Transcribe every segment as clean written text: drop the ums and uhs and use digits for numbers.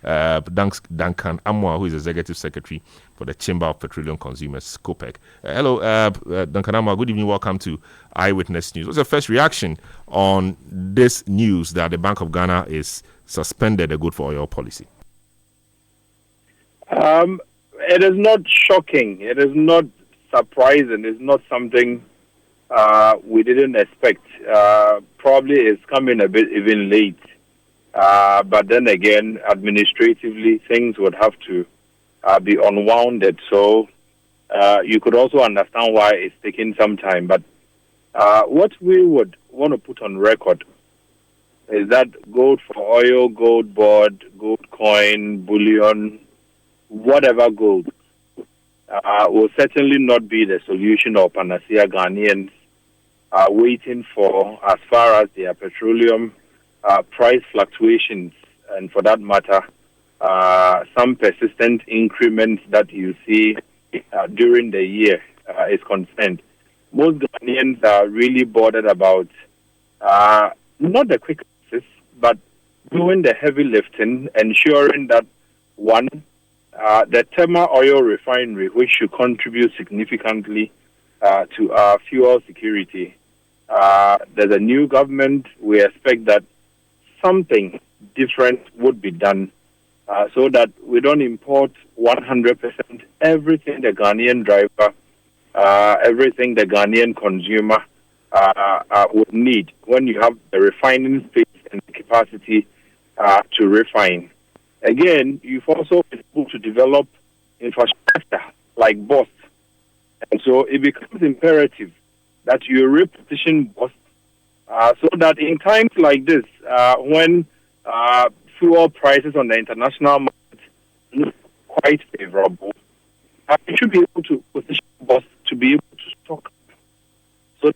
Duncan Amoah, who is Executive Secretary for the Chamber of Petroleum Consumers, COPEC. Hello, Duncan Amoah. Good evening. Welcome to Eyewitness News. What's your first reaction on this news that the Bank of Ghana is suspended a good for oil policy? It is not shocking. It is not surprising. It's not something we didn't expect. Probably it's coming a bit even late. But then again, administratively, things would have to be unwounded. So you could also understand why it's taking some time. But what we would want to put on record is that gold for oil, gold board, gold coin, bullion, whatever gold, will certainly not be the solution or panacea Ghanaians are waiting for as far as their petroleum price fluctuations, and for that matter, some persistent increments that you see during the year is concerned. Most Ghanaians are really bothered about not the quick fixes, but doing the heavy lifting, ensuring that, one, the Tema oil refinery, which should contribute significantly to our fuel security. There's a new government. We expect that something different would be done so that we don't import 100% everything the Ghanaian driver, everything the Ghanaian consumer would need when you have the refining space and the capacity to refine. Again, you've also been able to develop infrastructure like BOS. And so it becomes imperative that you reposition BOS so that in times like this, when fuel prices on the international market look quite favorable, you should be able to position BOS to be able to stock. So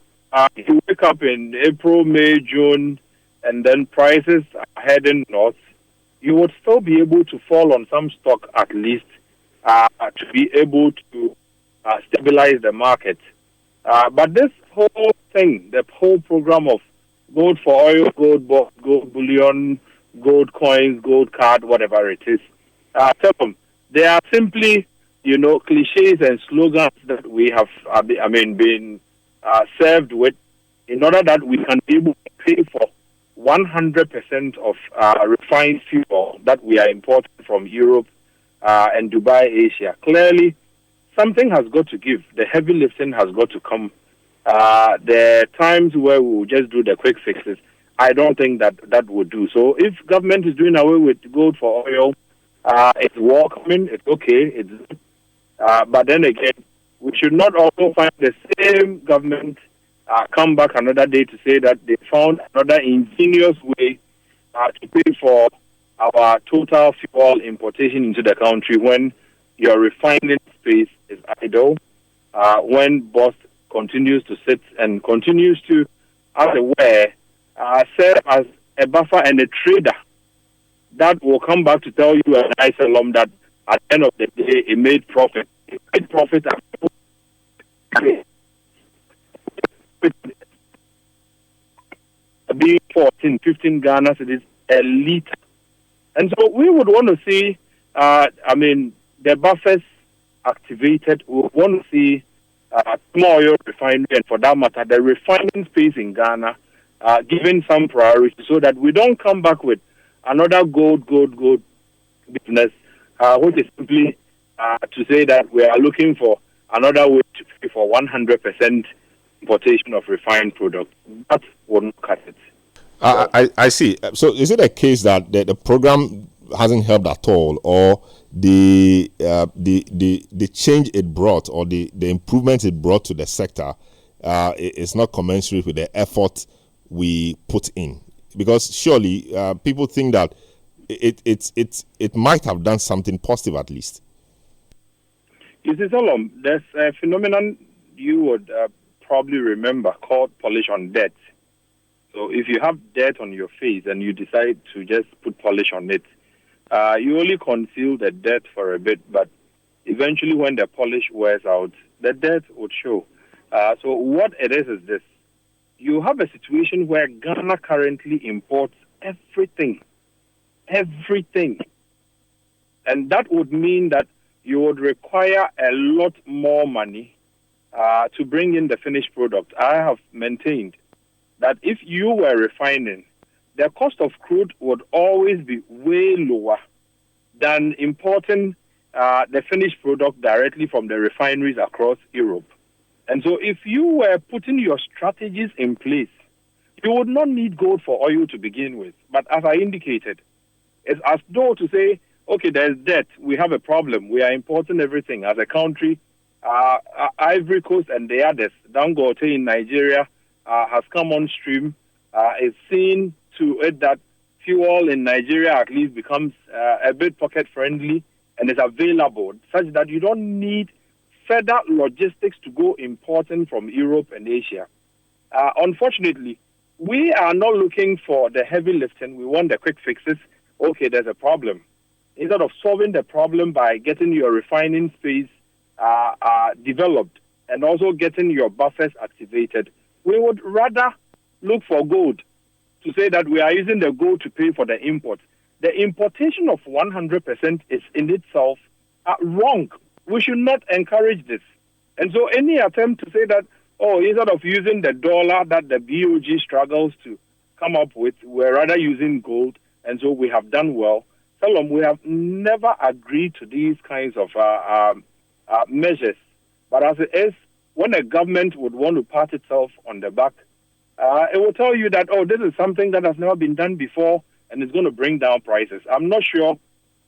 if you wake up in April, May, June, and then prices are heading north, you would still be able to fall on some stock at least to be able to stabilize the market. But this whole thing, the whole program of gold for oil, gold bullion, gold coins, gold card, whatever it is, they are simply, cliches and slogans that we have, been served with in order that we can be able to pay for 100% of refined fuel that we are importing from Europe and Dubai, Asia. Clearly, something has got to give. The heavy lifting has got to come. There are times where we will just do the quick fixes. I don't think that would do. So if government is doing away with gold for oil, it's welcoming, it's okay. But then again, we should not also find the same government come back another day to say that they found another ingenious way to pay for our total fuel importation into the country when your refining space is idle, when BOS continues to sit and continues to, as it were, serve as a buffer and a trader that will come back to tell you and I alum that at the end of the day it made profit. It made profit being 14, 15 Ghana cedis a liter. And so we would want to see, the buffers activated. We want to see small oil refinery, and for that matter, the refining space in Ghana given some priority so that we don't come back with another gold business, which is simply to say that we are looking for another way to pay for 100% importation of refined products. That would not cut it. I see. So is it a case that the program hasn't helped at all, or the change it brought, or the improvement it brought to the sector is not commensurate with the effort we put in? Because surely people think that it might have done something positive at least. You see, Solomon, there's a phenomenon you would probably remember called polish on debt. So if you have dirt on your face and you decide to just put polish on it, you only conceal the dirt for a bit, but eventually when the polish wears out, the dirt would show. So what it is this. You have a situation where Ghana currently imports everything And that would mean that you would require a lot more money to bring in the finished product. I have maintained that if you were refining, the cost of crude would always be way lower than importing the finished product directly from the refineries across Europe. And so if you were putting your strategies in place, you would not need gold for oil to begin with. But as I indicated, it's as though to say, okay, there's debt, we have a problem, we are importing everything as a country. Ivory Coast and the others, Dangote in Nigeria, has come on stream. It's seen to it that fuel in Nigeria at least becomes a bit pocket friendly and is available, such that you don't need further logistics to go importing from Europe and Asia. Unfortunately, we are not looking for the heavy lifting. We want the quick fixes. Okay, there's a problem. Instead of solving the problem by getting your refining space developed and also getting your buffers activated, we would rather look for gold to say that we are using the gold to pay for the import. The importation of 100% is in itself wrong. We should not encourage this. And so any attempt to say that, instead of using the dollar that the BOG struggles to come up with, we're rather using gold, and so we have done well. Salom, we have never agreed to these kinds of measures. But as it is, when a government would want to pat itself on the back, it will tell you that, this is something that has never been done before, and it's going to bring down prices. I'm not sure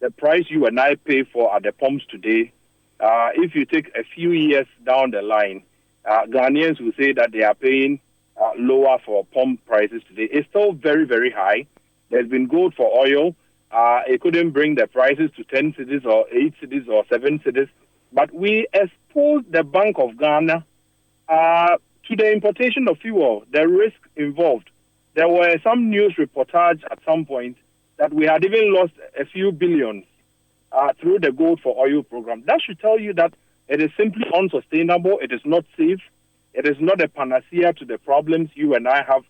the price you and I pay for at the pumps today, if you take a few years down the line, Ghanaians will say that they are paying lower for pump prices today. It's still very, very high. There's been gold for oil. It couldn't bring the prices to 10 cities or 8 cities or 7 cities. But we exposed the Bank of Ghana to the importation of fuel, the risk involved. There were some news reportage at some point that we had even lost a few billions through the Gold for Oil program. That should tell you that it is simply unsustainable. It is not safe. It is not a panacea to the problems you and I have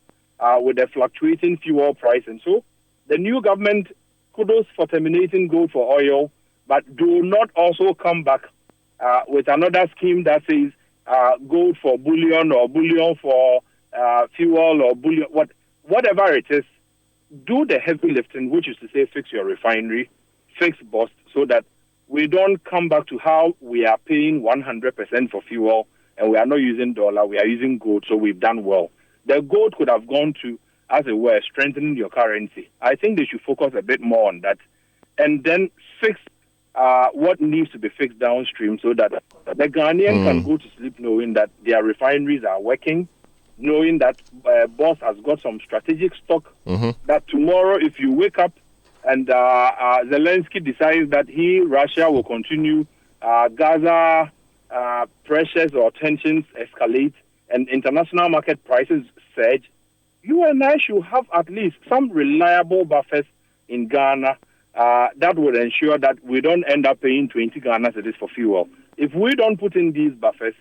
with the fluctuating fuel price. And so the new government, kudos for terminating Gold for Oil, but do not also come back with another scheme that says gold for bullion or bullion for fuel or bullion, whatever it is. Do the heavy lifting, which is to say fix your refinery, fix bust, so that we don't come back to how we are paying 100% for fuel and we are not using dollar, we are using gold, so we've done well. The gold could have gone to, as it were, strengthening your currency. I think they should focus a bit more on that and then fix what needs to be fixed downstream so that the Ghanaian can go to sleep knowing that their refineries are working, knowing that boss has got some strategic stock, that tomorrow if you wake up and Zelensky decides that Russia will continue, Gaza pressures or tensions escalate, and international market prices surge, you and I should have at least some reliable buffers in Ghana that would ensure that we don't end up paying 20 Ghana cedis for fuel. If we don't put in these buffers,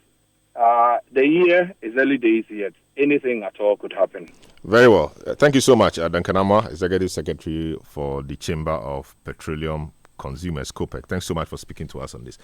the year is early days yet. Anything at all could happen. Very well. Thank you so much, Duncan Amoah, Executive Secretary for the Chamber of Petroleum Consumers, COPEC. Thanks so much for speaking to us on this.